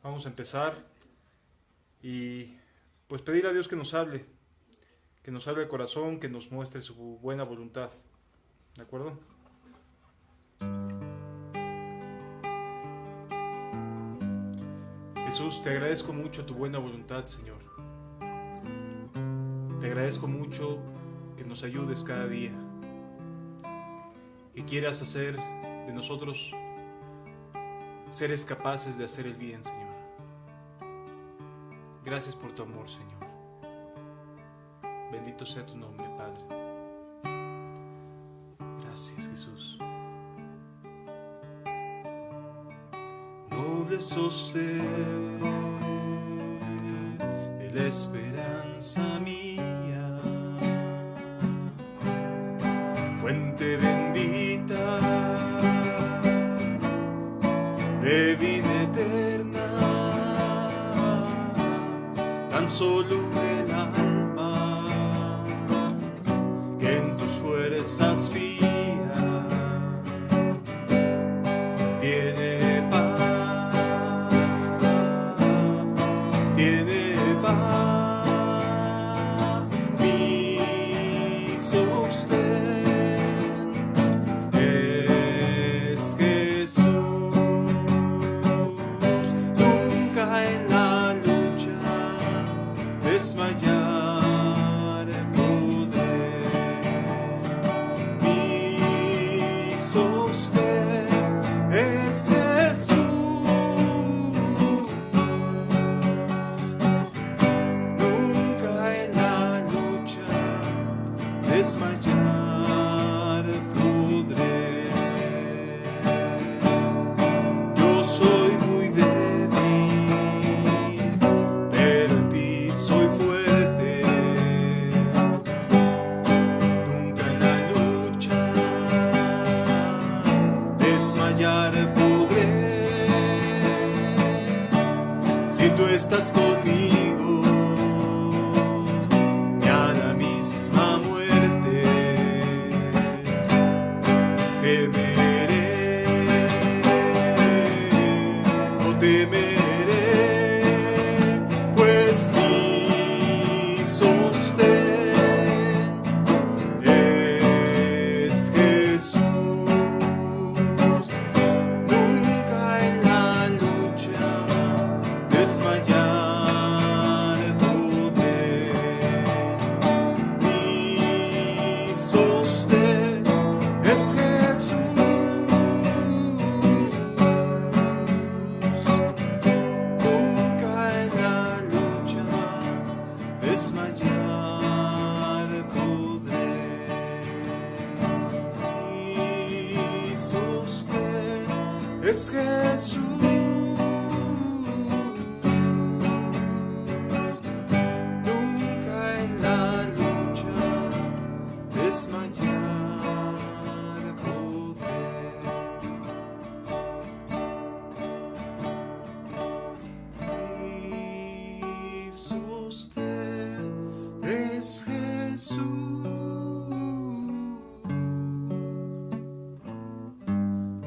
Vamos a empezar y pues pedir a Dios que nos hable el corazón, que nos muestre su buena voluntad. ¿De acuerdo? Jesús, te agradezco mucho tu buena voluntad, Señor. Te agradezco mucho que nos ayudes cada día, que quieras hacer de nosotros seres capaces de hacer el bien, Señor. Gracias por tu amor, Señor. Bendito sea tu nombre, Padre. Gracias, Jesús. Noble sostén de la esperanza mía, fuente bendita de vida eterna, tan solo el alma que en tus fuerzas fía tiene paz, tiene paz. Mi sostén es Jesús, nunca en la lucha desmayar podré. Mi sostén es Jesús, nunca en la lucha desmayar podré. Yo soy muy débil, pero en ti soy fuerte. Nunca en la lucha desmayar podré. Si tú estás conmigo, ni a la misma muerte temeré, no temeré, pues mi sostén es Jesús. Nunca en la lucha desmayar podré. Mi sostén es Jesús. Nunca en la lucha desmayar podré. Mi sostén es Jesús. Nunca en la lucha desmayar podré. Mi sostén es Jesús.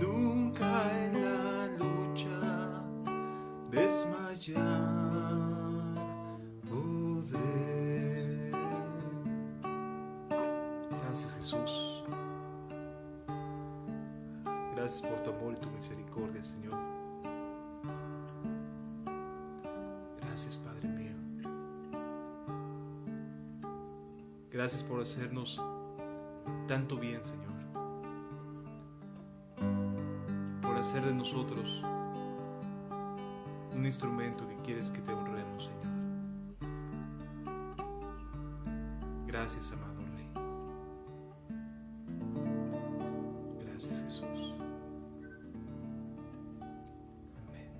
Nunca en la lucha desmayar podré. Gracias, Jesús. Gracias por tu amor y tu misericordia, Señor. Gracias, Padre mío. Gracias por hacernos tanto bien, Señor. Por hacer de nosotros un instrumento que quieres que te honremos, Señor. Gracias, amado Rey. Gracias, Jesús. Amén.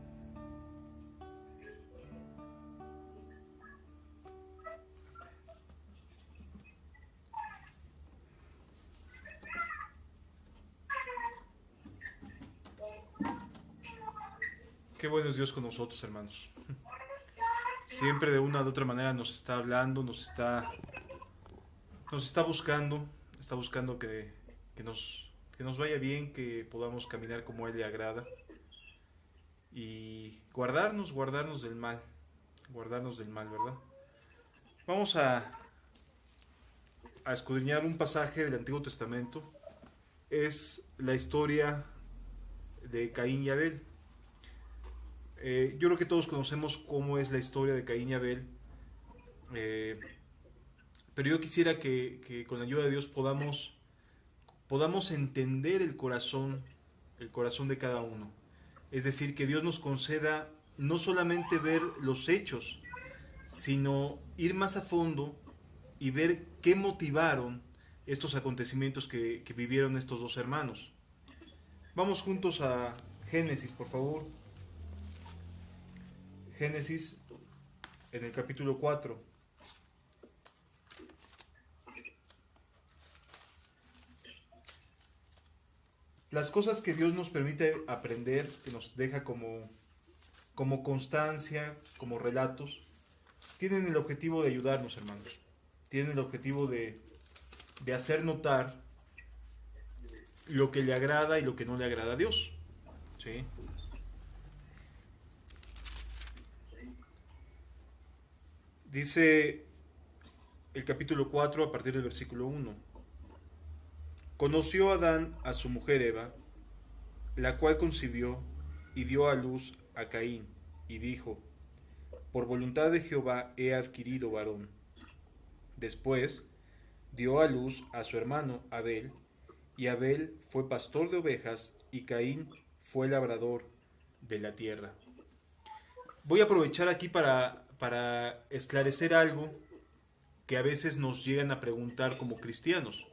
Qué bueno es Dios con nosotros, hermanos. Siempre de una u otra manera nos está hablando, nos está está buscando que nos vaya bien, que podamos caminar como a Él le agrada. Y guardarnos del mal, ¿verdad? Vamos a escudriñar un pasaje del Antiguo Testamento. Es la historia de Caín y Abel. Yo creo que todos conocemos cómo es la historia de Caín y Abel, eh, pero yo quisiera que con la ayuda de Dios podamos entender el corazón de cada uno. Es decir, que Dios nos conceda no solamente ver los hechos, sino ir más a fondo y ver qué motivaron estos acontecimientos que vivieron estos dos hermanos. Vamos juntos a Génesis, por favor. Génesis, en el capítulo 4. Las cosas que Dios nos permite aprender, que nos deja como constancia, como relatos, tienen el objetivo de ayudarnos, hermanos. Tienen el objetivo de hacer notar lo que le agrada y lo que no le agrada a Dios. ¿Sí? Dice el capítulo 4 a partir del versículo 1. Conoció Adán a su mujer Eva, la cual concibió y dio a luz a Caín, y dijo, por voluntad de Jehová he adquirido varón. Después dio a luz a su hermano Abel, y Abel fue pastor de ovejas, y Caín fue labrador de la tierra. Voy a aprovechar aquí para esclarecer algo que a veces nos llegan a preguntar como cristianos.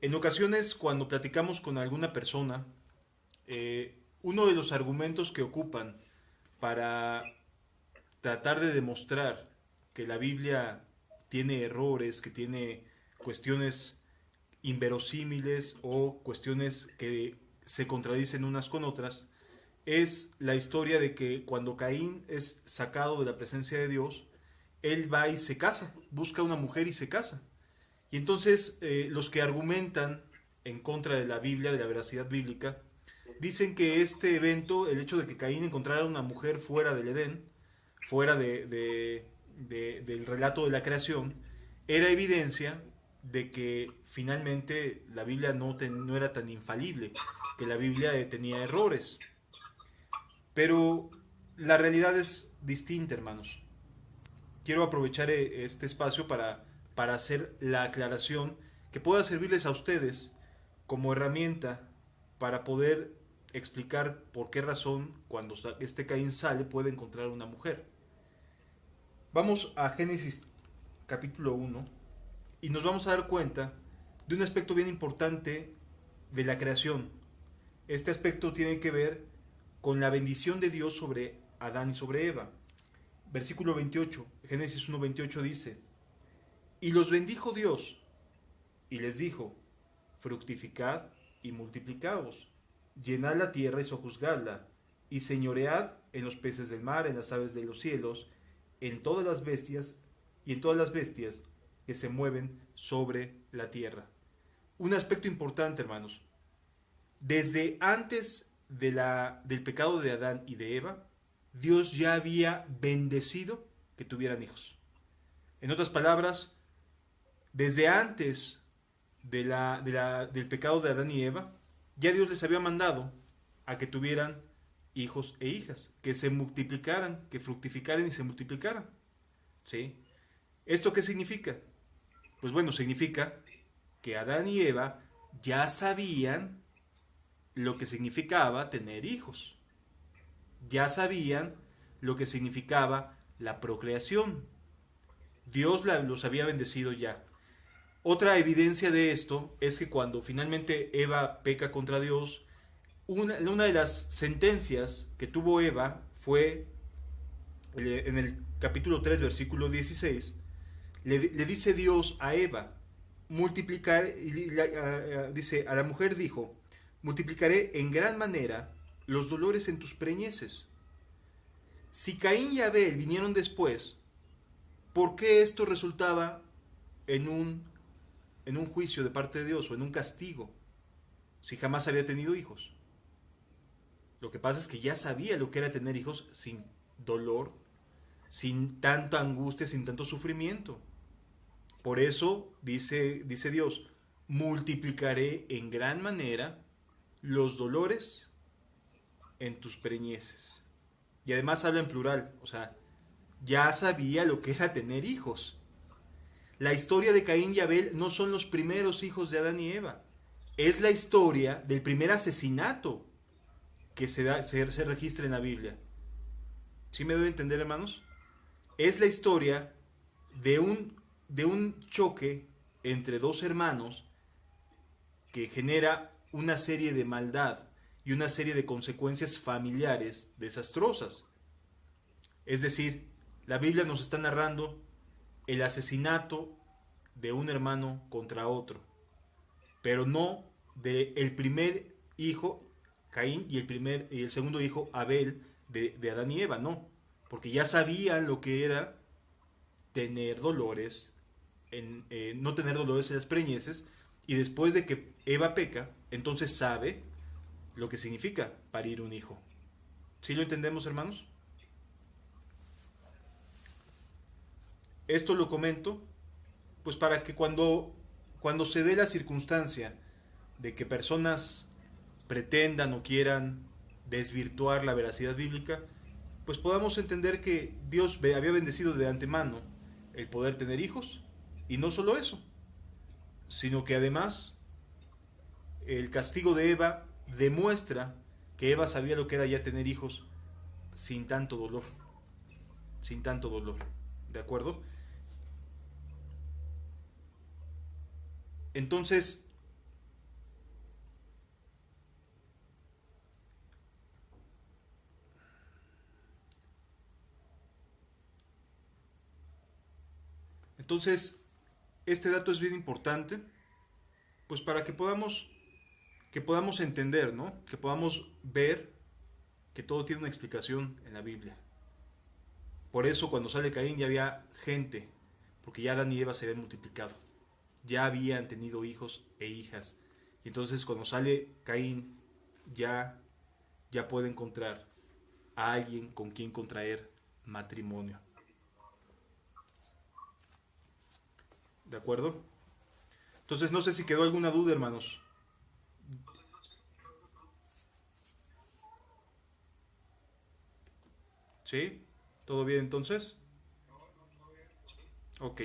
En ocasiones, cuando platicamos con alguna persona, uno de los argumentos que ocupan para tratar de demostrar que la Biblia tiene errores, que tiene cuestiones inverosímiles o cuestiones que se contradicen unas con otras, es la historia de que cuando Caín es sacado de la presencia de Dios, él va y se casa, busca una mujer y se casa. Y entonces los que argumentan en contra de la Biblia, de la veracidad bíblica, dicen que este evento, el hecho de que Caín encontrara una mujer fuera del Edén, fuera del relato de la creación, era evidencia de que finalmente la Biblia no era tan infalible, que la Biblia tenía errores. Pero la realidad es distinta, hermanos. Quiero aprovechar este espacio para hacer la aclaración que pueda servirles a ustedes como herramienta para poder explicar por qué razón cuando este Caín sale puede encontrar una mujer. Vamos a Génesis capítulo 1 y nos vamos a dar cuenta de un aspecto bien importante de la creación. Este aspecto tiene que ver con la bendición de Dios sobre Adán y sobre Eva. Versículo 28, Génesis 1:28 dice, y los bendijo Dios, y les dijo, fructificad y multiplicaos, llenad la tierra y sojuzgadla, y señoread en los peces del mar, en las aves de los cielos, en todas las bestias, y en todas las bestias que se mueven sobre la tierra. Un aspecto importante, hermanos. Desde antes del pecado de Adán y de Eva, Dios ya había bendecido que tuvieran hijos. En otras palabras, desde antes del pecado de Adán y Eva, ya Dios les había mandado a que tuvieran hijos e hijas, que se multiplicaran, que fructificaran y se multiplicaran. ¿Sí? ¿Esto qué significa? Pues bueno, significa que Adán y Eva ya sabían lo que significaba tener hijos. Ya sabían lo que significaba la procreación. Dios los había bendecido ya. Otra evidencia de esto es que cuando finalmente Eva peca contra Dios, una de las sentencias que tuvo Eva fue, en el capítulo 3, versículo 16, le dice Dios a Eva, multiplicar, dice, a la mujer dijo, multiplicaré en gran manera los dolores en tus preñeces. Si Caín y Abel vinieron después, ¿por qué esto resultaba en un juicio de parte de Dios o en un castigo si jamás había tenido hijos? Lo que pasa es que ya sabía lo que era tener hijos sin dolor, sin tanta angustia, sin tanto sufrimiento. Por eso dice Dios, multiplicaré en gran manera los dolores en tus preñeces. Y además habla en plural, o sea, ya sabía lo que era tener hijos. La historia de Caín y Abel no son los primeros hijos de Adán y Eva. Es la historia del primer asesinato que se registra en la Biblia. ¿Sí me doy a entender, hermanos? Es la historia de un choque entre dos hermanos que genera una serie de maldad y una serie de consecuencias familiares desastrosas. Es decir, la Biblia nos está narrando el asesinato de un hermano contra otro, pero no de el primer hijo Caín y el segundo hijo Abel de Adán y Eva, no, porque ya sabían lo que era tener dolores, no tener dolores en las preñeces, y después de que Eva peca, entonces sabe lo que significa parir un hijo. ¿Sí lo entendemos, hermanos? Esto lo comento, pues para que cuando se dé la circunstancia de que personas pretendan o quieran desvirtuar la veracidad bíblica, pues podamos entender que Dios había bendecido de antemano el poder tener hijos, y no solo eso, sino que además el castigo de Eva demuestra que Eva sabía lo que era ya tener hijos sin tanto dolor, sin tanto dolor, ¿de acuerdo? Entonces, entonces, este dato es bien importante, pues para que podamos entender, ¿no? Que podamos ver que todo tiene una explicación en la Biblia. Por eso cuando sale Caín ya había gente, porque ya Adán y Eva se habían multiplicado, ya habían tenido hijos e hijas. Y entonces cuando sale Caín ya puede encontrar a alguien con quien contraer matrimonio. ¿De acuerdo? Entonces no sé si quedó alguna duda, hermanos. ¿Sí? ¿Todo bien entonces? Ok.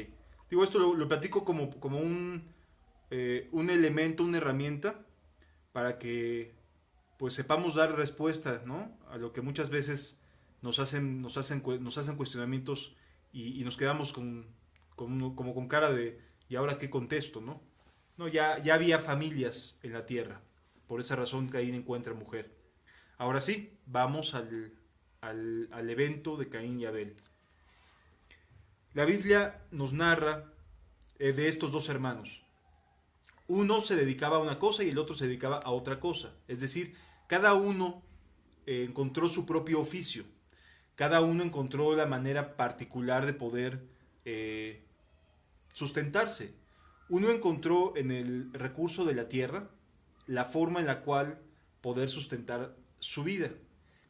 Digo, esto lo platico como un elemento, una herramienta para que pues sepamos dar respuesta, ¿no? A lo que muchas veces nos hacen cuestionamientos y nos quedamos como con cara de ¿y ahora qué contesto, no? No, ya había familias en la tierra. Por esa razón Caín encuentra mujer. Ahora sí, vamos al evento de Caín y Abel. La Biblia nos narra de estos dos hermanos. Uno se dedicaba a una cosa y el otro se dedicaba a otra cosa. Es decir, cada uno encontró su propio oficio. Cada uno encontró la manera particular de poder eh, sustentarse. Uno encontró en el recurso de la tierra la forma en la cual poder sustentar su vida.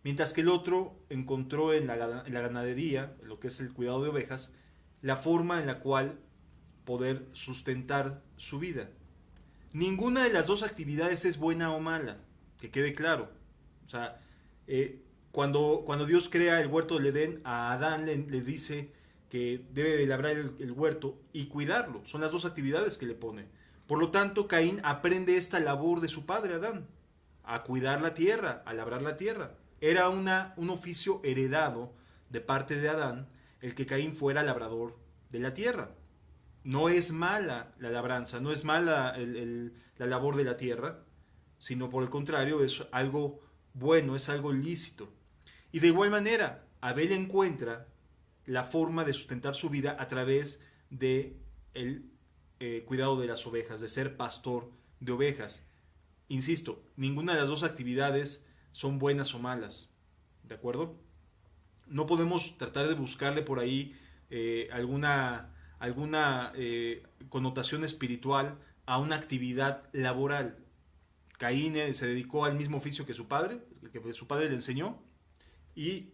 Mientras que el otro encontró en la ganadería, lo que es el cuidado de ovejas, la forma en la cual poder sustentar su vida. Ninguna de las dos actividades es buena o mala, que quede claro. O sea, cuando Dios crea el huerto del Edén, a Adán le dice que debe de labrar el huerto y cuidarlo. Son las dos actividades que le pone. Por lo tanto, Caín aprende esta labor de su padre Adán, a cuidar la tierra, a labrar la tierra. Era un oficio heredado de parte de Adán el que Caín fuera labrador de la tierra. No es mala la labranza, no es mala la labor de la tierra, sino por el contrario es algo bueno, es algo lícito. Y de igual manera, Abel encuentra la forma de sustentar su vida a través de el cuidado de las ovejas, de ser pastor de ovejas. Insisto, ninguna de las dos actividades son buenas o malas, ¿de acuerdo? No podemos tratar de buscarle por ahí alguna connotación espiritual a una actividad laboral. Caín se dedicó al mismo oficio que su padre, el que su padre le enseñó, y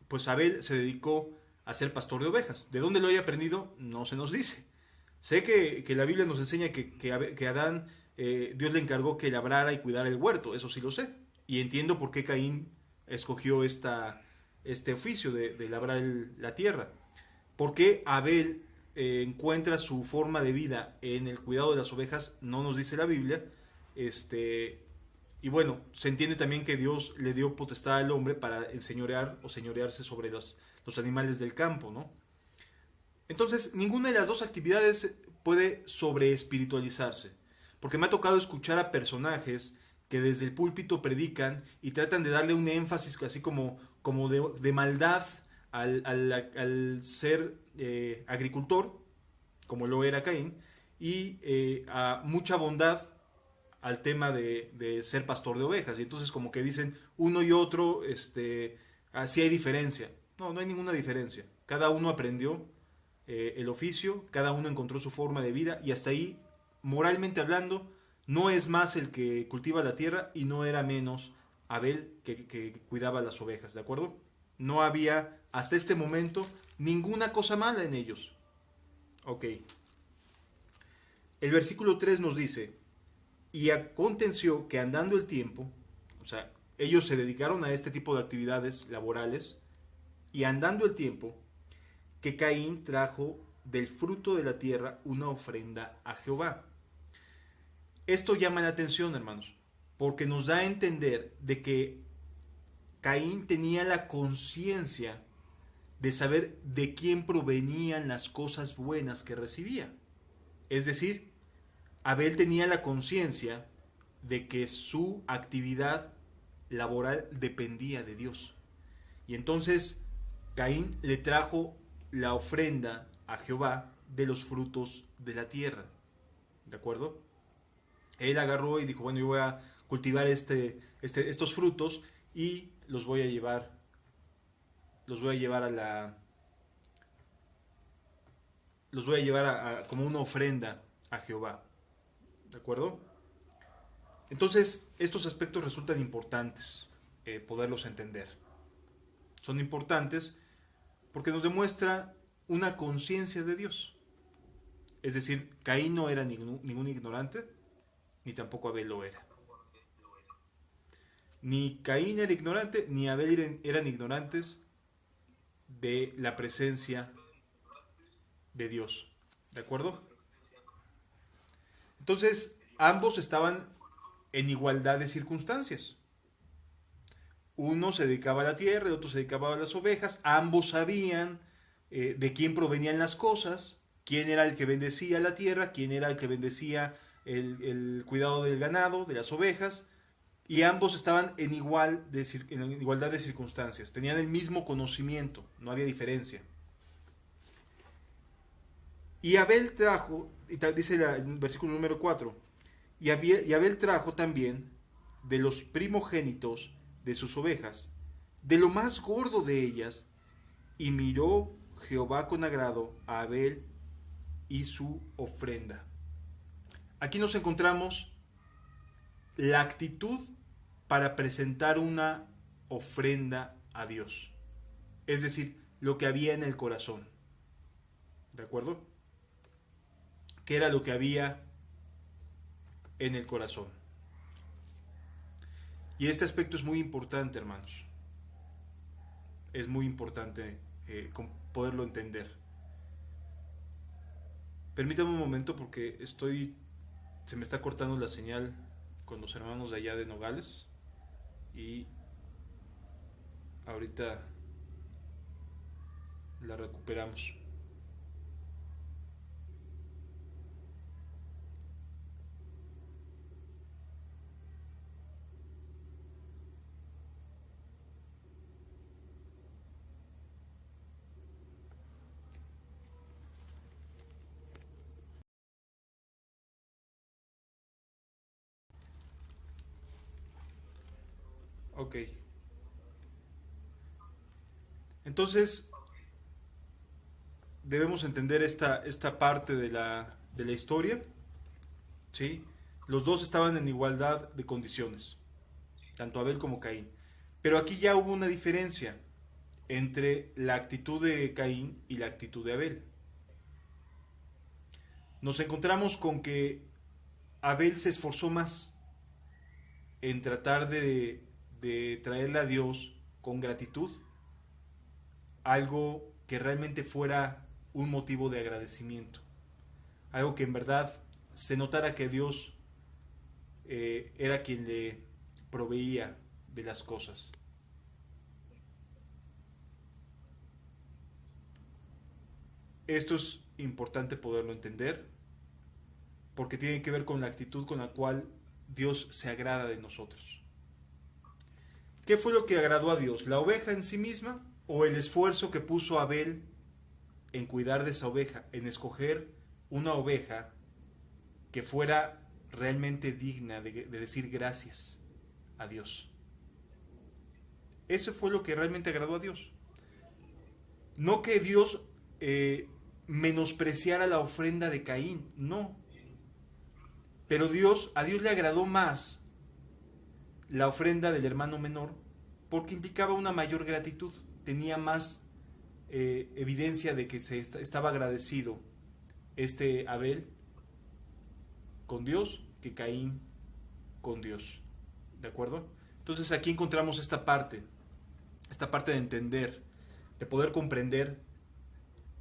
pues Abel se dedicó a ser pastor de ovejas. ¿De dónde lo haya aprendido? No se nos dice. Sé que la Biblia nos enseña que Adán, Dios le encargó que labrara y cuidara el huerto, eso sí lo sé. Y entiendo por qué Caín escogió este oficio de labrar la tierra. ¿Por qué Abel encuentra su forma de vida en el cuidado de las ovejas? No nos dice la Biblia. Y bueno, se entiende también que Dios le dio potestad al hombre para enseñorear o señorearse sobre los animales del campo, ¿no? Entonces, ninguna de las dos actividades puede sobreespiritualizarse, porque me ha tocado escuchar a personajes que desde el púlpito predican y tratan de darle un énfasis así como de maldad al ser agricultor, como lo era Caín, y a mucha bondad al tema de ser pastor de ovejas. Y entonces como que dicen uno y otro, así hay diferencia. No, no hay ninguna diferencia. Cada uno aprendió el oficio, cada uno encontró su forma de vida y hasta ahí, moralmente hablando, no es más el que cultiva la tierra y no era menos Abel que cuidaba las ovejas, ¿de acuerdo? No había hasta este momento ninguna cosa mala en ellos. Ok. El versículo 3 nos dice, y aconteció que andando el tiempo, o sea, ellos se dedicaron a este tipo de actividades laborales, y andando el tiempo, que Caín trajo del fruto de la tierra una ofrenda a Jehová. Esto llama la atención, hermanos, porque nos da a entender de que Caín tenía la conciencia de saber de quién provenían las cosas buenas que recibía. Es decir, Abel tenía la conciencia de que su actividad laboral dependía de Dios. Y entonces Caín le trajo la ofrenda a Jehová de los frutos de la tierra. ¿De acuerdo? Él agarró y dijo, bueno, yo voy a cultivar estos frutos y los voy a llevar como una ofrenda a Jehová. ¿De acuerdo? Entonces, estos aspectos resultan importantes poderlos entender. Son importantes porque nos demuestra una conciencia de Dios. Es decir, Caín no era ningún ignorante, ni tampoco Abel lo era. Ni Caín era ignorante, ni Abel eran ignorantes de la presencia de Dios. ¿De acuerdo? Entonces, ambos estaban en igualdad de circunstancias. Uno se dedicaba a la tierra, el otro se dedicaba a las ovejas. Ambos sabían de quién provenían las cosas, quién era el que bendecía la tierra, quién era el que bendecía el cuidado del ganado, de las ovejas. Y ambos estaban en igualdad de circunstancias. Tenían el mismo conocimiento, no había diferencia. Y Abel trajo, dice el versículo número 4, y Abel trajo también de los primogénitos de sus ovejas, de lo más gordo de ellas, y miró Jehová con agrado a Abel y su ofrenda. Aquí nos encontramos la actitud para presentar una ofrenda a Dios. Es decir, lo que había en el corazón. ¿De acuerdo? ¿Qué era lo que había en el corazón? Y este aspecto es muy importante, hermanos. Es muy importante poderlo entender. Permítame un momento porque se me está cortando la señal con los hermanos de allá de Nogales y ahorita la recuperamos. Ok. Entonces, debemos entender esta parte de la historia, ¿sí? Los dos estaban en igualdad de condiciones, tanto Abel como Caín. Pero aquí ya hubo una diferencia entre la actitud de Caín y la actitud de Abel. Nos encontramos con que Abel se esforzó más en tratar de traerle a Dios con gratitud algo que realmente fuera un motivo de agradecimiento, algo que en verdad se notara que Dios era quien le proveía de las cosas. Esto es importante poderlo entender porque tiene que ver con la actitud con la cual Dios se agrada de nosotros. ¿Qué fue lo que agradó a Dios? ¿La oveja en sí misma o el esfuerzo que puso Abel en cuidar de esa oveja, en escoger una oveja que fuera realmente digna de decir gracias a Dios? Eso fue lo que realmente agradó a Dios. No que Dios menospreciara la ofrenda de Caín, no. Pero a Dios le agradó más la ofrenda del hermano menor porque implicaba una mayor gratitud, tenía más evidencia de que estaba agradecido este Abel con Dios que Caín con Dios. ¿De acuerdo? Entonces aquí encontramos esta parte de entender, de poder comprender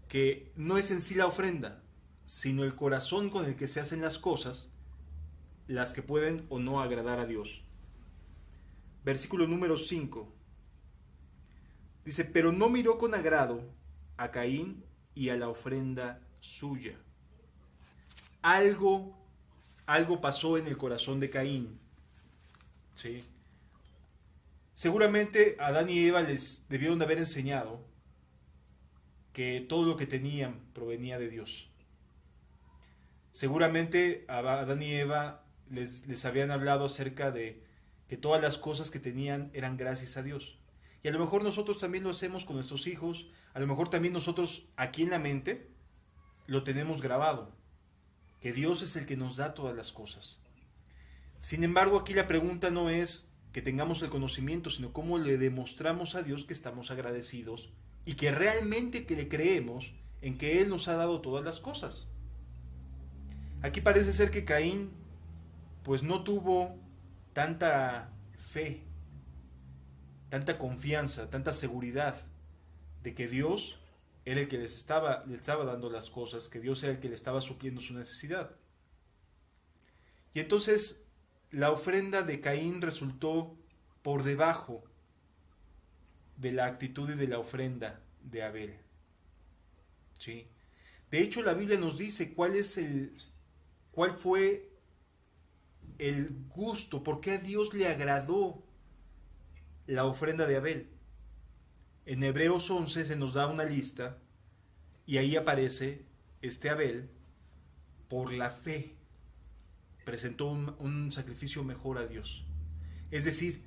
que no es en sí la ofrenda, sino el corazón con el que se hacen las cosas, las que pueden o no agradar a Dios. Versículo número 5. Dice, pero no miró con agrado a Caín y a la ofrenda suya. Algo pasó en el corazón de Caín. ¿Sí? Seguramente Adán y Eva les debieron de haber enseñado que todo lo que tenían provenía de Dios. Seguramente a Adán y Eva les habían hablado acerca de que todas las cosas que tenían eran gracias a Dios. Y a lo mejor nosotros también lo hacemos con nuestros hijos, a lo mejor también nosotros aquí en la mente lo tenemos grabado, que Dios es el que nos da todas las cosas. Sin embargo, aquí la pregunta no es que tengamos el conocimiento, sino cómo le demostramos a Dios que estamos agradecidos y que realmente que le creemos en que Él nos ha dado todas las cosas. Aquí parece ser que Caín pues no tuvo tanta fe, tanta confianza, tanta seguridad de que Dios era el que le estaba dando las cosas, que Dios era el que le estaba supliendo su necesidad. Y entonces la ofrenda de Caín resultó por debajo de la actitud y de la ofrenda de Abel. ¿Sí? De hecho, la Biblia nos dice cuál fue el gusto, por qué a Dios le agradó la ofrenda de Abel. En Hebreos 11 se nos da una lista y ahí aparece este Abel por la fe presentó un sacrificio mejor a Dios. Es decir,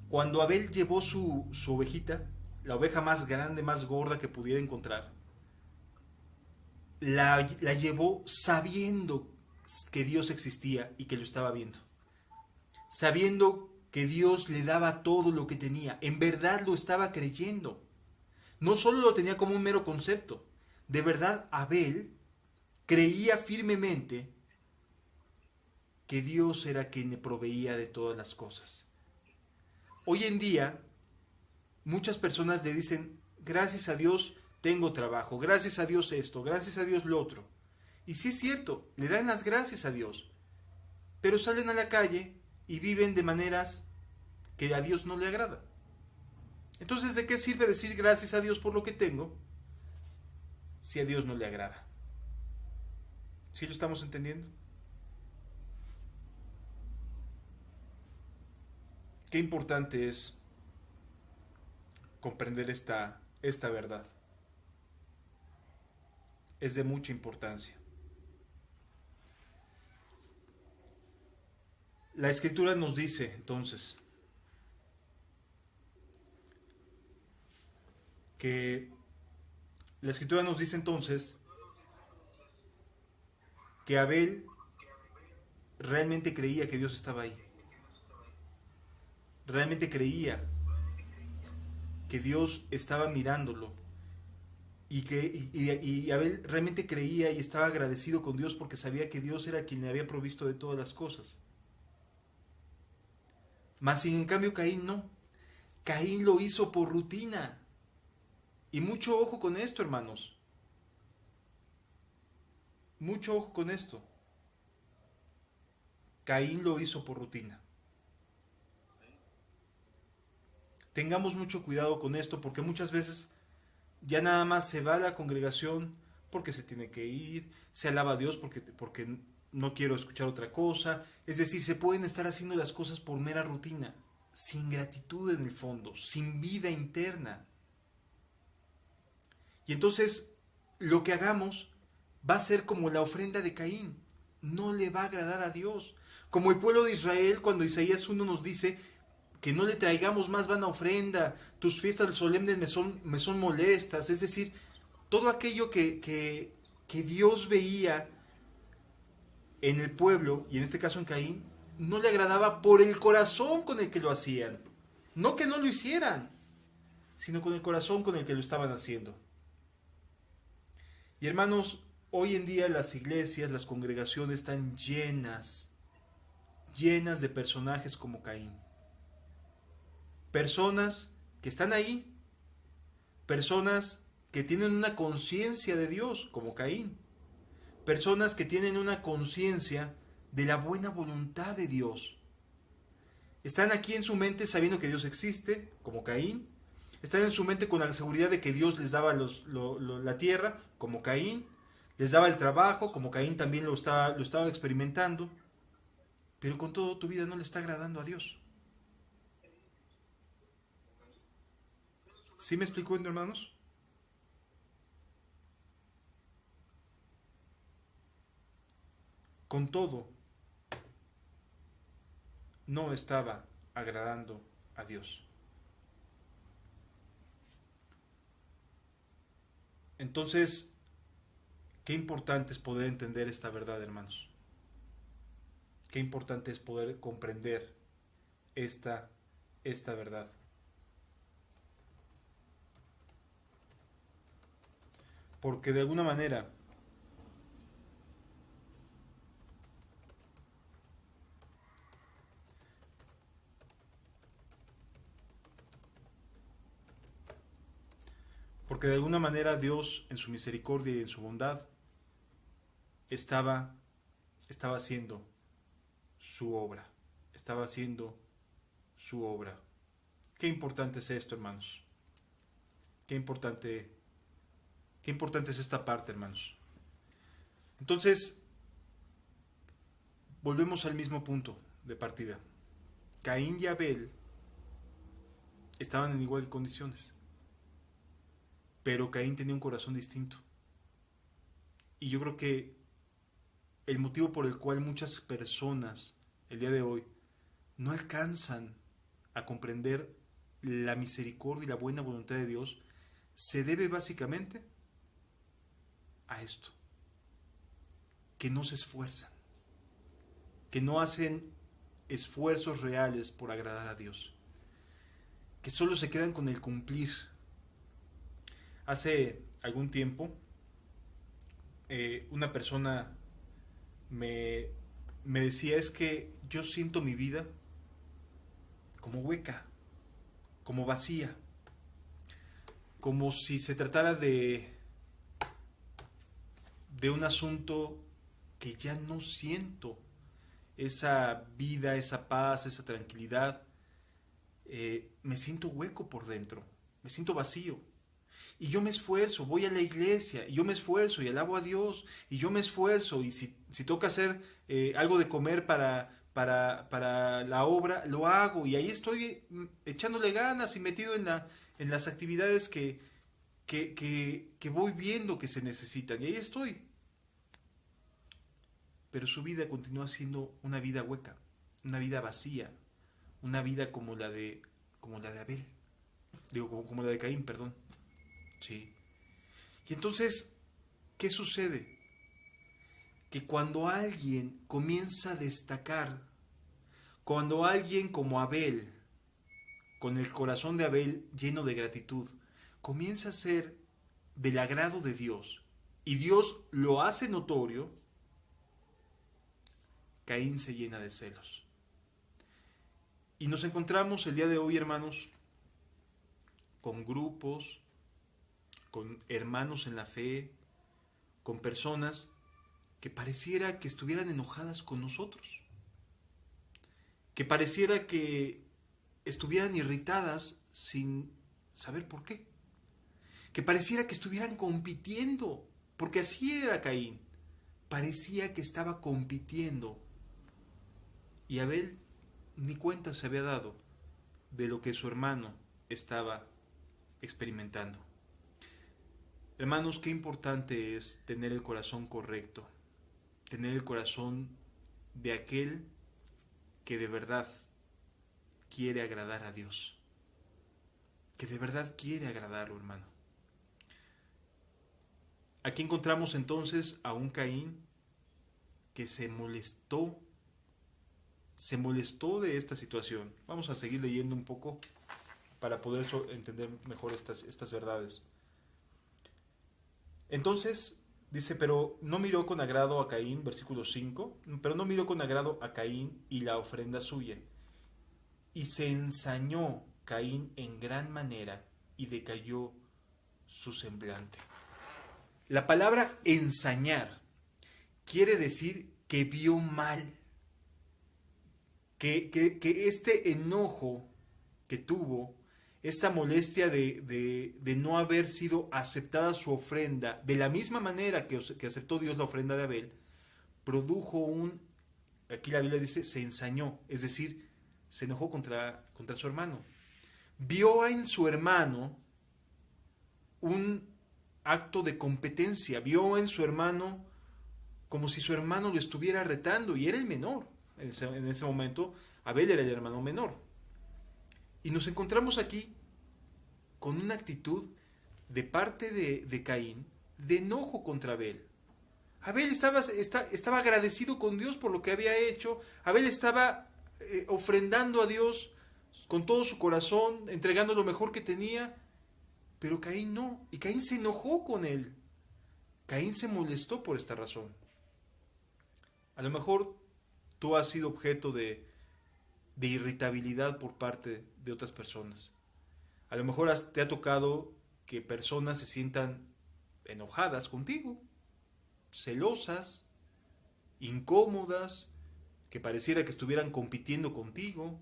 cuando Abel llevó su ovejita, la oveja más grande, más gorda que pudiera encontrar, la llevó sabiendo que Dios existía y que lo estaba viendo. Sabiendo que Dios le daba todo lo que tenía. En verdad lo estaba creyendo. No solo lo tenía como un mero concepto. De verdad Abel creía firmemente que Dios era quien le proveía de todas las cosas. Hoy en día, muchas personas le dicen, gracias a Dios tengo trabajo, gracias a Dios esto, gracias a Dios lo otro. Y sí es cierto, le dan las gracias a Dios, pero salen a la calle y viven de maneras que a Dios no le agrada. Entonces, ¿de qué sirve decir gracias a Dios por lo que tengo si a Dios no le agrada? ¿Sí lo estamos entendiendo? Qué importante es comprender esta verdad. Es de mucha importancia. La Escritura nos dice, entonces, que que Abel realmente creía que Dios estaba ahí. Realmente creía que Dios estaba mirándolo. Y Abel realmente creía y estaba agradecido con Dios porque sabía que Dios era quien le había provisto de todas las cosas. Mas sin en cambio Caín no. Caín lo hizo por rutina. Y mucho ojo con esto, hermanos. Mucho ojo con esto. Caín lo hizo por rutina. Tengamos mucho cuidado con esto porque muchas veces ya nada más se va a la congregación porque se tiene que ir, se alaba a Dios porque no quiero escuchar otra cosa. Es decir, se pueden estar haciendo las cosas por mera rutina, sin gratitud en el fondo, sin vida interna. Y entonces lo que hagamos va a ser como la ofrenda de Caín. No le va a agradar a Dios. Como el pueblo de Israel, cuando Isaías 1 nos dice que no le traigamos más vana ofrenda, tus fiestas solemnes me son molestas. Es decir, todo aquello que Dios veía en el pueblo, y en este caso en Caín, no le agradaba por el corazón con el que lo hacían. No que no lo hicieran, sino con el corazón con el que lo estaban haciendo. Y hermanos, hoy en día las iglesias, las congregaciones están llenas, llenas de personajes como Caín. Personas que están ahí, personas que tienen una conciencia de Dios, como Caín. Personas que tienen una conciencia de la buena voluntad de Dios. Están aquí en su mente sabiendo que Dios existe, como Caín. Están en su mente con la seguridad de que Dios les daba la tierra, como Caín. Les daba el trabajo, como Caín también lo estaba experimentando. Pero con todo tu vida no le está agradando a Dios. ¿Sí me explicó, hermanos? Con todo, no estaba agradando a Dios. Entonces, qué importante es poder entender esta verdad, hermanos. Qué importante es poder comprender esta verdad. Porque de alguna manera, Dios en su misericordia y en su bondad estaba, estaba haciendo su obra. Estaba haciendo su obra. Qué importante es esto, hermanos. Qué importante, qué importante es esta parte, hermanos. Entonces, volvemos al mismo punto de partida. Caín y Abel estaban en iguales condiciones, pero Caín tenía un corazón distinto. Y yo creo que el motivo por el cual muchas personas el día de hoy no alcanzan a comprender la misericordia y la buena voluntad de Dios se debe básicamente a esto, que no se esfuerzan, que no hacen esfuerzos reales por agradar a Dios, que solo se quedan con el cumplir. Hace algún tiempo, una persona me, me decía, es que yo siento mi vida como hueca, como vacía, como si se tratara de un asunto que ya no siento esa vida, esa paz, esa tranquilidad. Me siento hueco por dentro, me siento vacío. Y yo me esfuerzo, voy a la iglesia, y yo me esfuerzo y alabo a Dios, y yo me esfuerzo, y si toca hacer algo de comer para la obra, lo hago, y ahí estoy echándole ganas y metido en las actividades que voy viendo que se necesitan, y ahí estoy. Pero su vida continúa siendo una vida hueca, una vida vacía, una vida como la de Abel, digo, como la de Caín, perdón. Sí. Y entonces, ¿qué sucede? que cuando alguien comienza a destacar, cuando alguien como Abel, con el corazón de Abel lleno de gratitud, comienza a ser del agrado de Dios y Dios lo hace notorio, Caín se llena de celos. Y nos encontramos el día de hoy, hermanos, con grupos, con hermanos en la fe, con personas que pareciera que estuvieran enojadas con nosotros, que pareciera que estuvieran irritadas sin saber por qué, que pareciera que estuvieran compitiendo, porque así era Caín, parecía que estaba compitiendo, y Abel ni cuenta se había dado de lo que su hermano estaba experimentando. Hermanos, qué importante es tener el corazón correcto, tener el corazón de aquel que de verdad quiere agradar a Dios, que de verdad quiere agradarlo, hermano. Aquí encontramos entonces a un Caín que se molestó de esta situación. Vamos a seguir leyendo un poco para poder entender mejor estas verdades. Entonces, dice, pero no miró con agrado a Caín, versículo 5, pero no miró con agrado a Caín y la ofrenda suya. Y se ensañó Caín en gran manera y decayó su semblante. La palabra ensañar quiere decir que vio mal, que este enojo que tuvo, esta molestia de no haber sido aceptada su ofrenda, de la misma manera que aceptó Dios la ofrenda de Abel, produjo aquí la Biblia dice, se ensañó, es decir, se enojó contra su hermano. Vio en su hermano un acto de competencia, vio en su hermano como si su hermano lo estuviera retando, y era el menor. En ese momento, Abel era el hermano menor. Y nos encontramos aquí con una actitud de parte de Caín de enojo contra Abel. Abel estaba agradecido con Dios por lo que había hecho. Abel estaba ofrendando a Dios con todo su corazón, entregando lo mejor que tenía. Pero Caín no. Y Caín se enojó con él. Caín se molestó por esta razón. A lo mejor tú has sido objeto de irritabilidad por parte de otras personas. A lo mejor te ha tocado que personas se sientan enojadas contigo, celosas, incómodas, que pareciera que estuvieran compitiendo contigo,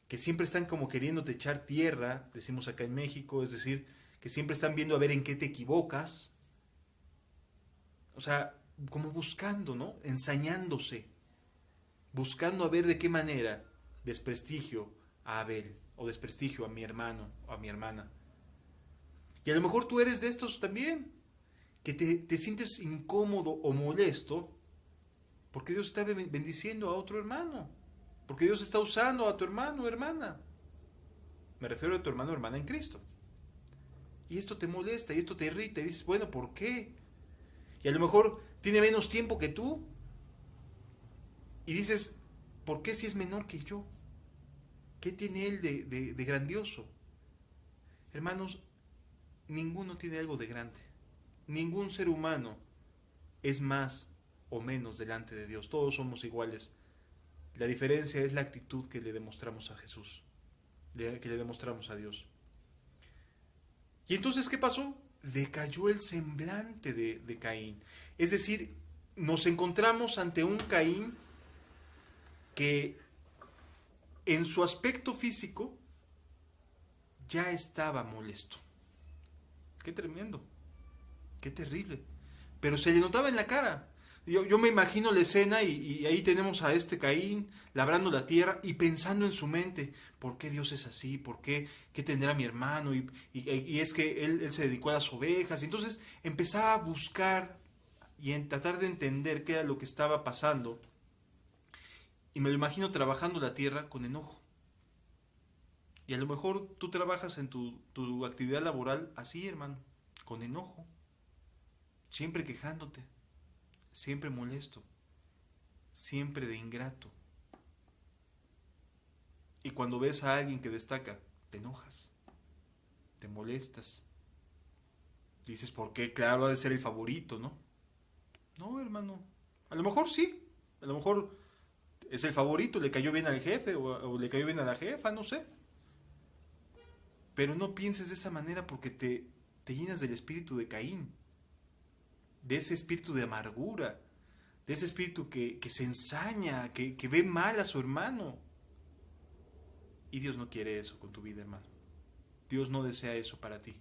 que siempre están como queriéndote echar tierra, decimos acá en México, es decir, que siempre están viendo a ver en qué te equivocas. O sea, como buscando, ¿no? Ensañándose, buscando a ver de qué manera desprestigio a Abel, o desprestigio a mi hermano o a mi hermana. Y a lo mejor tú eres de estos también, que te sientes incómodo o molesto porque Dios está bendiciendo a otro hermano, porque Dios está usando a tu hermano o hermana. Me refiero a tu hermano o hermana en Cristo. Y esto te molesta, y esto te irrita, y dices, bueno, ¿por qué? Y a lo mejor tiene menos tiempo que tú, y dices, ¿por qué si es menor que yo? ¿Qué tiene él de grandioso? Hermanos, ninguno tiene algo de grande. Ningún ser humano es más o menos delante de Dios. Todos somos iguales. La diferencia es la actitud que le demostramos a Jesús, que le demostramos a Dios. ¿Y entonces qué pasó? Decayó el semblante de Caín. Es decir, nos encontramos ante un Caín que en su aspecto físico ya estaba molesto. Qué tremendo, qué terrible. Pero se le notaba en la cara. Yo me imagino la escena y ahí tenemos a este Caín labrando la tierra y pensando en su mente, ¿por qué Dios es así? ¿Por qué? ¿Qué tendrá mi hermano? Y es que él se dedicó a las ovejas. Y entonces empezaba a buscar y en tratar de entender qué era lo que estaba pasando. Y me lo imagino trabajando la tierra con enojo. Y a lo mejor tú trabajas en tu actividad laboral así, hermano, con enojo, siempre quejándote. siempre molesto, siempre de ingrato. Y cuando ves a alguien que destaca, te enojas, te molestas. Dices, ¿por qué? Claro, ha de ser el favorito, ¿no? No, hermano. A lo mejor sí. A lo mejor es el favorito, le cayó bien al jefe o le cayó bien a la jefa, no sé. Pero no pienses de esa manera porque te llenas del espíritu de Caín, de ese espíritu de amargura, de ese espíritu que se ensaña, que ve mal a su hermano. Y Dios no quiere eso con tu vida, hermano. Dios no desea eso para ti.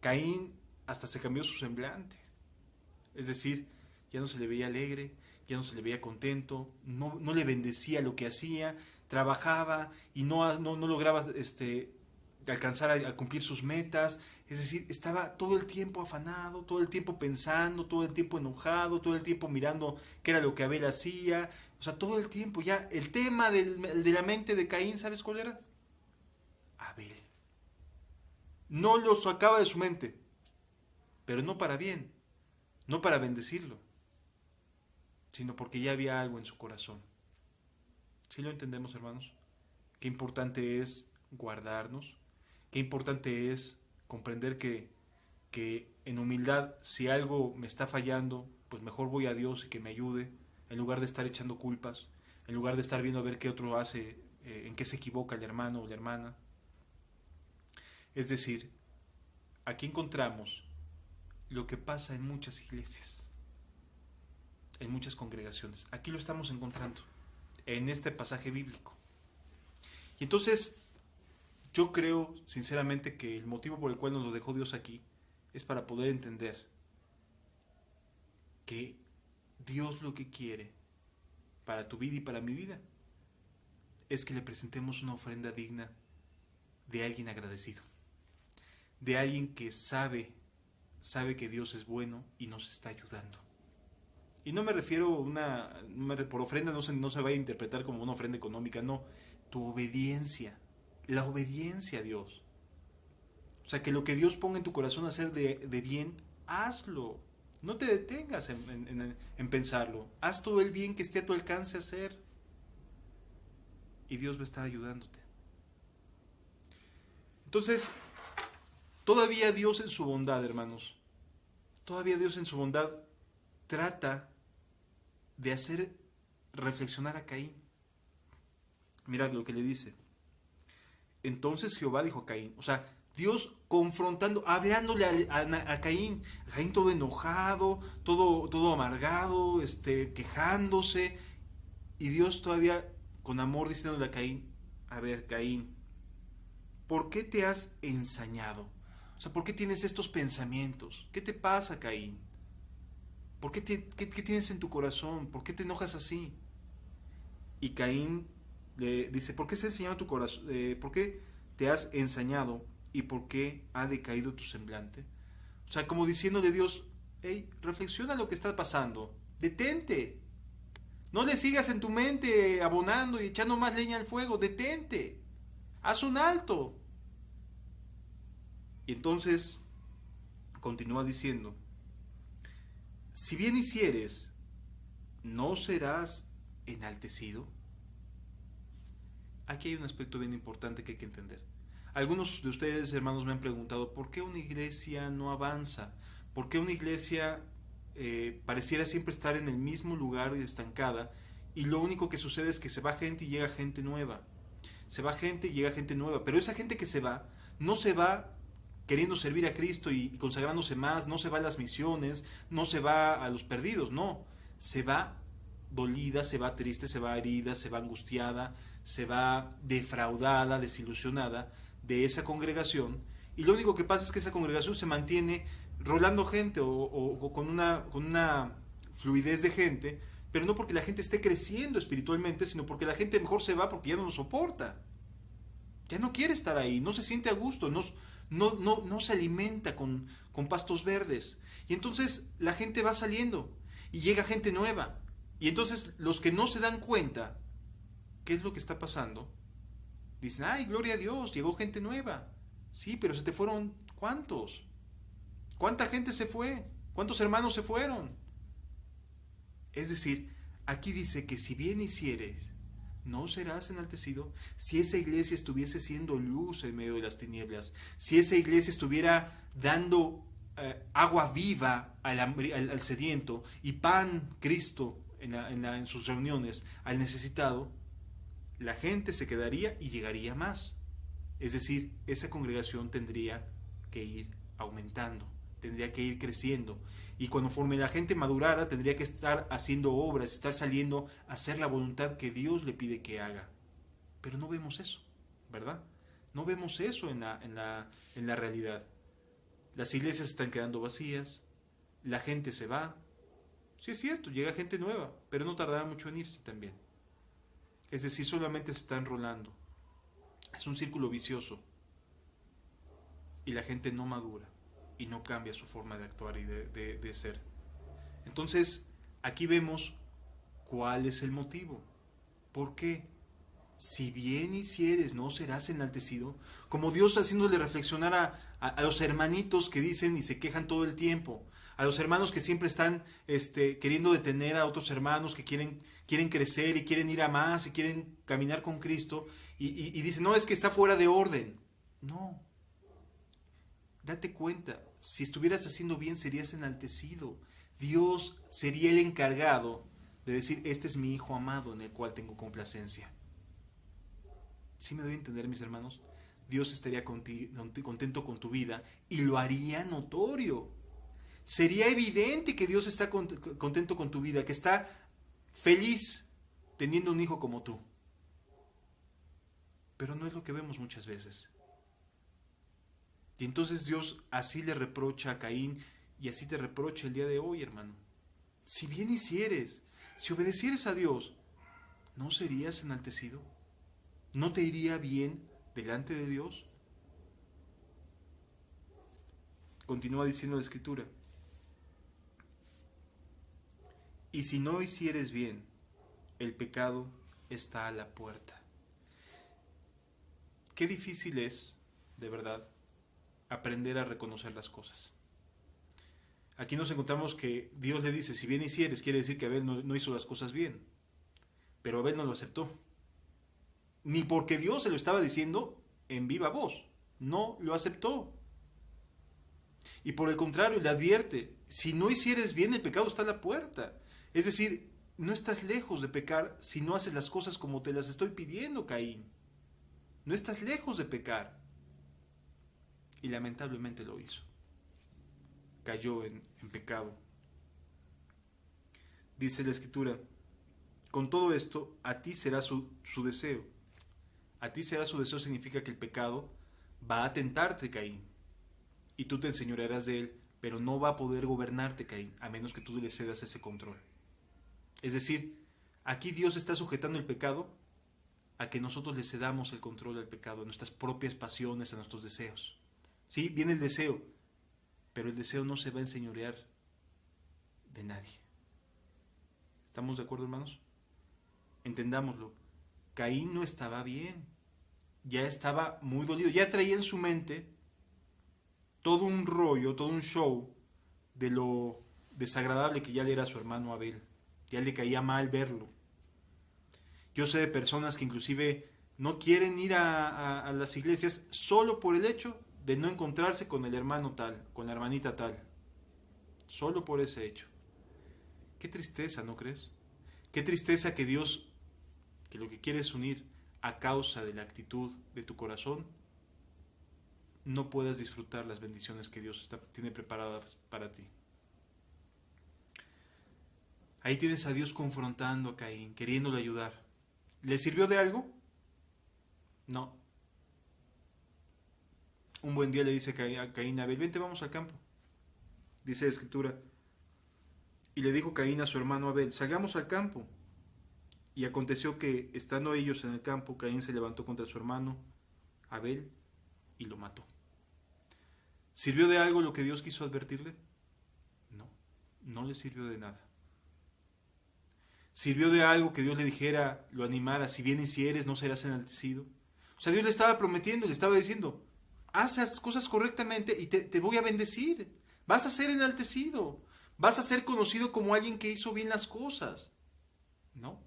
Caín hasta se cambió su semblante. Es decir, ya no se le veía alegre, ya no se le veía contento, no le bendecía lo que hacía, trabajaba y no lograba alcanzar a cumplir sus metas. Es decir, estaba todo el tiempo afanado, todo el tiempo pensando, todo el tiempo enojado, todo el tiempo mirando qué era lo que Abel hacía. O sea, todo el tiempo ya. El tema de la mente de Caín, ¿sabes cuál era? Abel. No lo sacaba de su mente, pero no para bien, no para bendecirlo, sino porque ya había algo en su corazón. ¿Sí lo entendemos, hermanos? Qué importante es guardarnos, qué importante es comprender que en humildad, si algo me está fallando, pues mejor voy a Dios y que me ayude, en lugar de estar echando culpas, en lugar de estar viendo a ver qué otro hace, en qué se equivoca el hermano o la hermana. Es decir, aquí encontramos lo que pasa en muchas iglesias, en muchas congregaciones. Aquí lo estamos encontrando, en este pasaje bíblico. Y entonces, yo creo sinceramente que el motivo por el cual nos lo dejó Dios aquí es para poder entender que Dios lo que quiere para tu vida y para mi vida es que le presentemos una ofrenda digna de alguien agradecido, de alguien que sabe que Dios es bueno y nos está ayudando. Y no me refiero por ofrenda no se va a interpretar como una ofrenda económica, no, tu obediencia, la obediencia a Dios. O sea, que lo que Dios ponga en tu corazón hacer de bien, hazlo. No te detengas en pensarlo. Haz todo el bien que esté a tu alcance hacer. Y Dios va a estar ayudándote. Entonces, todavía Dios en su bondad, hermanos, todavía Dios en su bondad trata de hacer reflexionar a Caín. Mira lo que le dice. Entonces Jehová dijo a Caín, o sea, Dios confrontando, hablándole a Caín, Caín todo enojado, todo amargado, quejándose, y Dios todavía con amor diciéndole a Caín, a ver, Caín, ¿por qué te has ensañado? O sea, ¿por qué tienes estos pensamientos? ¿Qué te pasa, Caín? ¿Qué tienes en tu corazón? ¿Por qué te enojas así? Y Caín le dice, ¿por qué se ha ensañado tu corazón? ¿Por qué te has ensañado? ¿Y por qué ha decaído tu semblante? O sea, como diciéndole a Dios, hey, reflexiona lo que está pasando. Detente. No le sigas en tu mente abonando y echando más leña al fuego. Detente. Haz un alto. Y entonces continúa diciendo, si bien hicieres, ¿no serás enaltecido? Aquí hay un aspecto bien importante que hay que entender. Algunos de ustedes, hermanos, me han preguntado, ¿por qué una iglesia no avanza? ¿Por qué una iglesia pareciera siempre estar en el mismo lugar y estancada? Y lo único que sucede es que se va gente y llega gente nueva. Se va gente y llega gente nueva. Pero esa gente que se va, no se va queriendo servir a Cristo y consagrándose más, no se va a las misiones, no se va a los perdidos, no. Se va dolida, se va triste, se va herida, se va angustiada, se va defraudada, desilusionada de esa congregación, y lo único que pasa es que esa congregación se mantiene rolando gente o con una fluidez de gente, pero no porque la gente esté creciendo espiritualmente, sino porque la gente mejor se va porque ya no lo soporta, ya no quiere estar ahí, no se siente a gusto, no se alimenta con pastos verdes, y entonces la gente va saliendo y llega gente nueva, y entonces los que no se dan cuenta qué es lo que está pasando, dicen, ay, gloria a Dios, llegó gente nueva. Sí, pero se te fueron, ¿cuántos? ¿Cuánta gente se fue? ¿Cuántos hermanos se fueron? Es decir, aquí dice que si bien hicieres, no serás enaltecido. Si esa iglesia estuviese siendo luz en medio de las tinieblas, si esa iglesia estuviera dando agua viva al sediento y pan, Cristo, en sus reuniones al necesitado, la gente se quedaría y llegaría más. Es decir, esa congregación tendría que ir aumentando, tendría que ir creciendo. Y conforme la gente madurara, tendría que estar haciendo obras, estar saliendo a hacer la voluntad que Dios le pide que haga. Pero no vemos eso, ¿verdad? No vemos eso en la realidad. Las iglesias están quedando vacías, la gente se va. Sí es cierto, llega gente nueva, pero no tardará mucho en irse también. Es decir, solamente se está enrolando. Es un círculo vicioso. Y la gente no madura y no cambia su forma de actuar y de ser. Entonces, aquí vemos cuál es el motivo. ¿Por qué? Si bien hicieres, no serás enaltecido. Como Dios haciéndole reflexionar a los hermanitos que dicen y se quejan todo el tiempo. A los hermanos que siempre están queriendo detener a otros hermanos que quieren crecer y quieren ir a más y quieren caminar con Cristo. Y dicen, no, es que está fuera de orden. No. Date cuenta, si estuvieras haciendo bien serías enaltecido. Dios sería el encargado de decir, este es mi hijo amado en el cual tengo complacencia. ¿Sí me doy a entender, mis hermanos? Dios estaría contento con tu vida y lo haría notorio. Sería evidente que Dios está contento con tu vida, que está feliz teniendo un hijo como tú. Pero no es lo que vemos muchas veces. Y entonces Dios así le reprocha a Caín y así te reprocha el día de hoy, hermano. Si bien hicieres, si obedecieres a Dios, ¿no serías enaltecido? ¿No te iría bien delante de Dios? Continúa diciendo la Escritura. Y si no hicieres bien, el pecado está a la puerta. Qué difícil es, de verdad, aprender a reconocer las cosas. Aquí nos encontramos que Dios le dice, si bien hicieres, quiere decir que Abel no hizo las cosas bien. Pero Abel no lo aceptó. Ni porque Dios se lo estaba diciendo en viva voz. No lo aceptó. Y por el contrario, le advierte, si no hicieres bien, el pecado está a la puerta. Es decir, no estás lejos de pecar si no haces las cosas como te las estoy pidiendo, Caín. No estás lejos de pecar. Y lamentablemente lo hizo. Cayó en pecado. Dice la Escritura, con todo esto, a ti será su deseo. A ti será su deseo significa que el pecado va a tentarte, Caín. Y tú te enseñorearás de él, pero no va a poder gobernarte, Caín, a menos que tú le cedas ese control. Es decir, aquí Dios está sujetando el pecado a que nosotros le cedamos el control al pecado, a nuestras propias pasiones, a nuestros deseos. Sí, viene el deseo, pero el deseo no se va a enseñorear de nadie. ¿Estamos de acuerdo, hermanos? Entendámoslo. Caín no estaba bien. Ya estaba muy dolido. Ya traía en su mente todo un rollo, todo un show de lo desagradable que ya le era a su hermano Abel. Ya le caía mal verlo. Yo sé de personas que inclusive no quieren ir a las iglesias solo por el hecho de no encontrarse con el hermano tal, con la hermanita tal. Solo por ese hecho. Qué tristeza, ¿no crees? Qué tristeza que Dios, que lo que quiere es unir a causa de la actitud de tu corazón, no puedas disfrutar las bendiciones que Dios tiene preparadas para ti. Ahí tienes a Dios confrontando a Caín, queriéndole ayudar. ¿Le sirvió de algo? No. Un buen día le dice a Caín a Abel, vente, vamos al campo. Dice la Escritura. Y le dijo Caín a su hermano Abel, salgamos al campo. Y aconteció que, estando ellos en el campo, Caín se levantó contra su hermano Abel y lo mató. ¿Sirvió de algo lo que Dios quiso advertirle? No, no le sirvió de nada. ¿Sirvió de algo que Dios le dijera, lo animara, si bien hicieres, no serás enaltecido? O sea, Dios le estaba prometiendo, le estaba diciendo, haz las cosas correctamente y te voy a bendecir. Vas a ser enaltecido. Vas a ser conocido como alguien que hizo bien las cosas. No,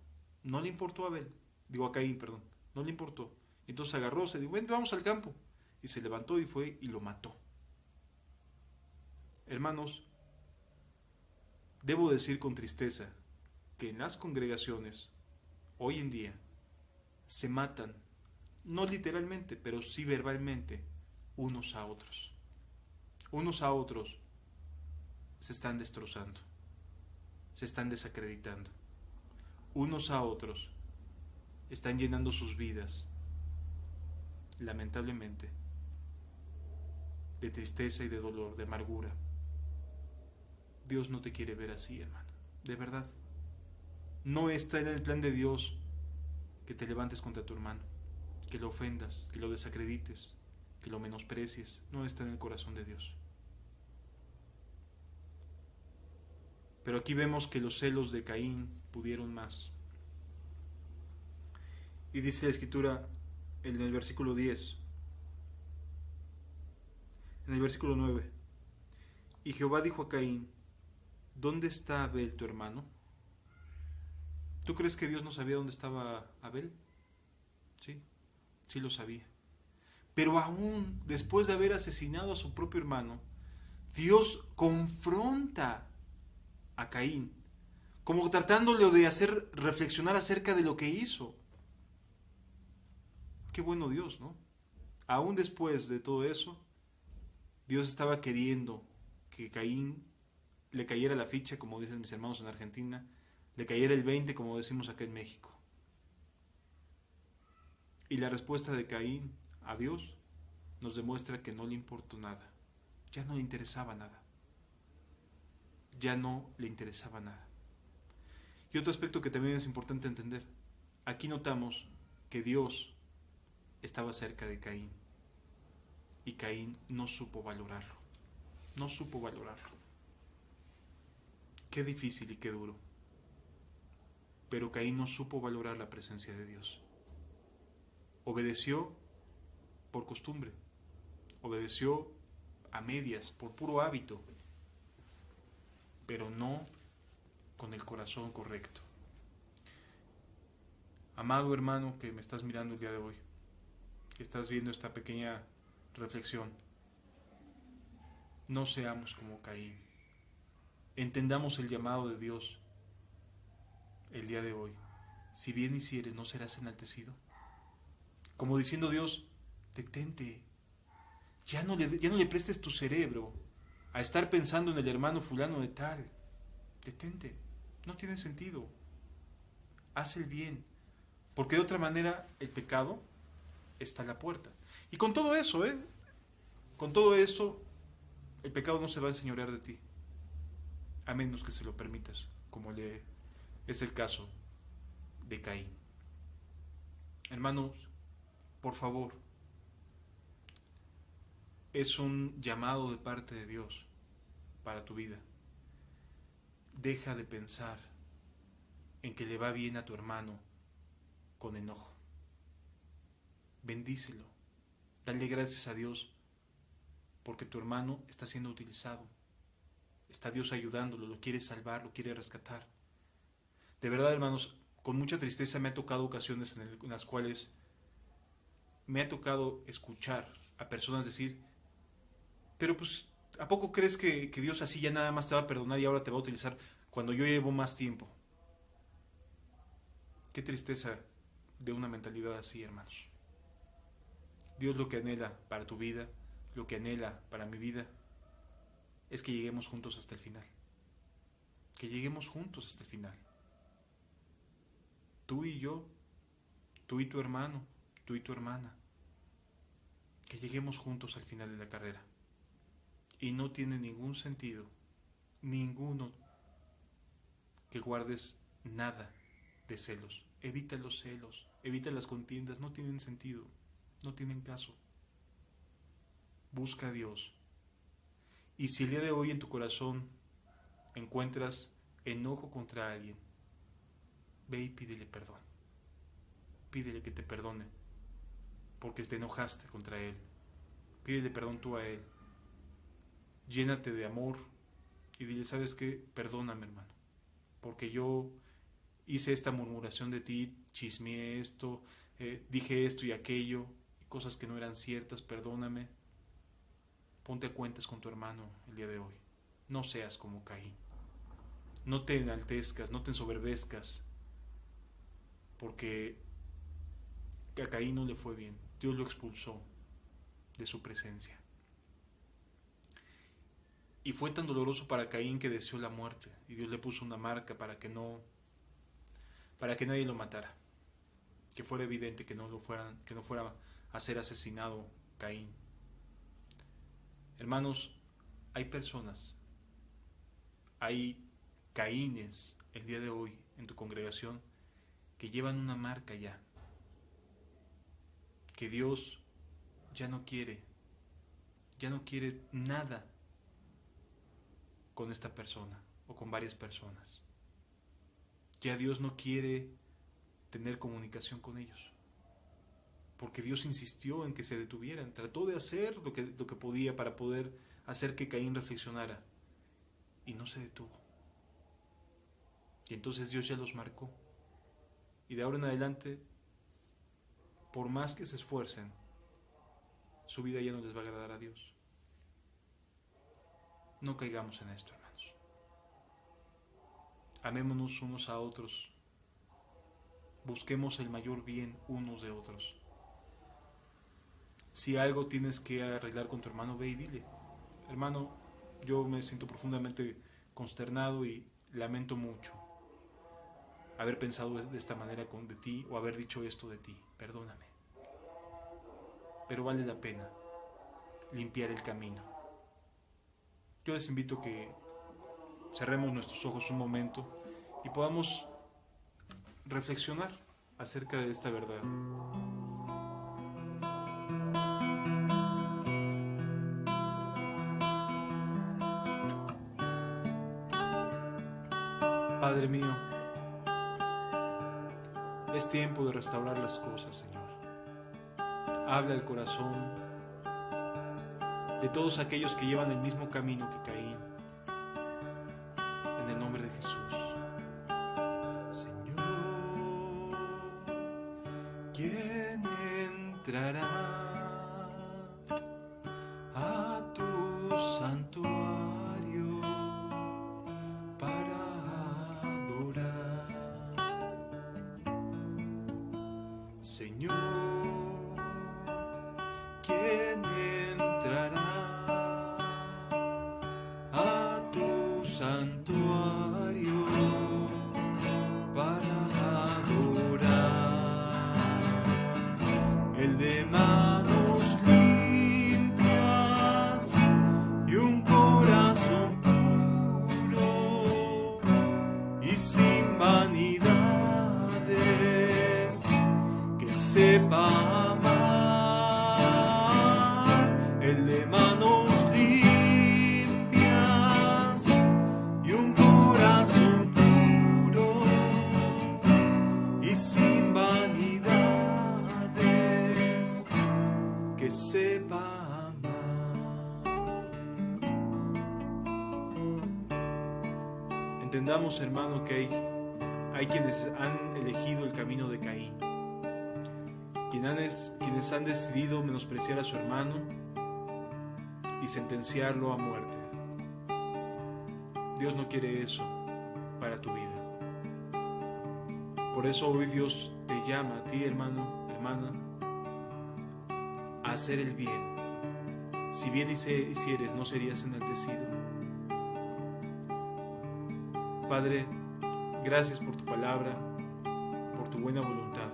no le importó a Abel. Digo a Caín, perdón. No le importó. Entonces agarró, se dijo, ven, vamos al campo. Y se levantó y fue y lo mató. Hermanos, debo decir con tristeza que en las congregaciones, hoy en día, se matan, no literalmente, pero sí verbalmente, unos a otros. Unos a otros se están destrozando, se están desacreditando. Unos a otros están llenando sus vidas, lamentablemente, de tristeza y de dolor, de amargura. Dios no te quiere ver así, hermano, de verdad. No está en el plan de Dios que te levantes contra tu hermano, que lo ofendas, que lo desacredites, que lo menosprecies. No está en el corazón de Dios. Pero aquí vemos que los celos de Caín pudieron más. Y dice la escritura en el versículo 10, en el versículo 9, y Jehová dijo a Caín, ¿dónde está Abel tu hermano? ¿Tú crees que Dios no sabía dónde estaba Abel? Sí, sí lo sabía. Pero aún después de haber asesinado a su propio hermano, Dios confronta a Caín, como tratándole de hacer reflexionar acerca de lo que hizo. Qué bueno Dios, ¿no? Aún después de todo eso, Dios estaba queriendo que Caín le cayera la ficha, como dicen mis hermanos en Argentina, le cayera el 20, como decimos acá en México. Y la respuesta de Caín a Dios nos demuestra que no le importó nada. Ya no le interesaba nada. Ya no le interesaba nada. Y otro aspecto que también es importante entender. Aquí notamos que Dios estaba cerca de Caín. Y Caín no supo valorarlo. No supo valorarlo. Qué difícil y qué duro. Pero Caín no supo valorar la presencia de Dios. Obedeció por costumbre. Obedeció a medias, por puro hábito. Pero no con el corazón correcto. Amado hermano que me estás mirando el día de hoy, que estás viendo esta pequeña reflexión, no seamos como Caín. Entendamos el llamado de Dios el día de hoy. Si bien hicieres, ¿no serás enaltecido? Como diciendo Dios, detente. Ya no le prestes tu cerebro a estar pensando en el hermano fulano de tal. Detente. No tiene sentido. Haz el bien. Porque de otra manera el pecado está a la puerta. Y con todo eso, con todo esto, el pecado no se va a enseñorear de ti. A menos que se lo permitas, como es el caso de Caín. Hermanos, por favor, es un llamado de parte de Dios para tu vida. Deja de pensar en que le va bien a tu hermano con enojo. Bendícelo. Dale gracias a Dios porque tu hermano está siendo utilizado. Está Dios ayudándolo, lo quiere salvar, lo quiere rescatar. De verdad, hermanos, con mucha tristeza me ha tocado ocasiones en las cuales me ha tocado escuchar a personas decir, pero pues, ¿a poco crees que Dios así ya nada más te va a perdonar y ahora te va a utilizar cuando yo llevo más tiempo? Qué tristeza de una mentalidad así, hermanos. Dios lo que anhela para tu vida, lo que anhela para mi vida, es que lleguemos juntos hasta el final. Que lleguemos juntos hasta el final. Tú y yo, tú y tu hermano, tú y tu hermana. Que lleguemos juntos al final de la carrera. Y no tiene ningún sentido, ninguno, que guardes nada de celos. Evita los celos, evita las contiendas, no tienen sentido, no tienen caso. Busca a Dios. Y si el día de hoy en tu corazón encuentras enojo contra alguien, ve y pídele perdón. Pídele que te perdone, porque te enojaste contra él. Pídele perdón tú a él. Llénate de amor, y dile, ¿sabes qué? Perdóname, hermano, porque yo hice esta murmuración de ti, chismeé esto, dije esto y aquello, cosas que no eran ciertas, perdóname. Ponte a cuentas con tu hermano el día de hoy. No seas como Caín. No te enaltezcas, no te ensoberbezcas, porque a Caín no le fue bien. Dios lo expulsó de su presencia. Y fue tan doloroso para Caín que deseó la muerte, y Dios le puso una marca para que nadie lo matara, que fuera evidente que no fuera a ser asesinado Caín. Hermanos, hay personas, hay Caínes el día de hoy en tu congregación que llevan una marca ya, que Dios ya no quiere nada con esta persona o con varias personas. Ya Dios no quiere tener comunicación con ellos, porque Dios insistió en que se detuvieran, trató de hacer lo que podía para poder hacer que Caín reflexionara, y no se detuvo. Y entonces Dios ya los marcó, y de ahora en adelante, por más que se esfuercen, su vida ya no les va a agradar a Dios. No caigamos en esto, hermanos. Amémonos unos a otros. Busquemos el mayor bien unos de otros. Si algo tienes que arreglar con tu hermano, ve y dile: hermano, yo me siento profundamente consternado y lamento mucho haber pensado de esta manera de ti, o haber dicho esto de ti. Perdóname. Pero vale la pena limpiar el camino. Yo les invito a que cerremos nuestros ojos un momento y podamos reflexionar acerca de esta verdad. Padre mío, es tiempo de restaurar las cosas, Señor. Habla al corazón de todos aquellos que llevan el mismo camino que Caín. En el nombre de Jesús. Señor, ¿quién entrará a tu santuario para adorar? Señor, ¿quién entrará a tu santuario para adorar? El de manos limpias y un corazón puro y sin vanidades, que sepa amar. El de manos limpias y un corazón puro y sin vanidades, que sepa amar. Entendamos, hermano, que hay quienes han elegido el camino de Caín, quienes han decidido menospreciar a su hermano y sentenciarlo a muerte. Dios no quiere eso para tu vida. Por eso hoy Dios te llama a ti, hermano, hermana, a hacer el bien. Si bien hicieres, no serías enaltecido. Padre, gracias por tu palabra, por tu buena voluntad.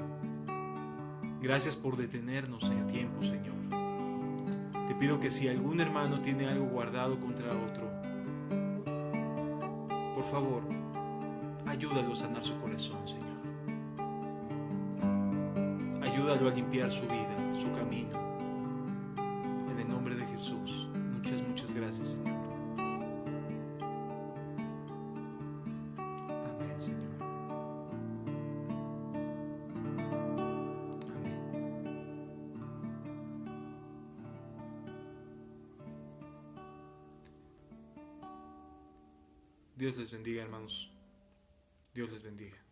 Gracias por detenernos en el tiempo, Señor. Te pido que si algún hermano tiene algo guardado contra otro, por favor, ayúdalo a sanar su corazón, Señor. Ayúdalo a limpiar su vida, su camino. En el nombre de Jesús, muchas, muchas gracias, Señor. Amén, Señor. Dios les bendiga, hermanos. Dios les bendiga.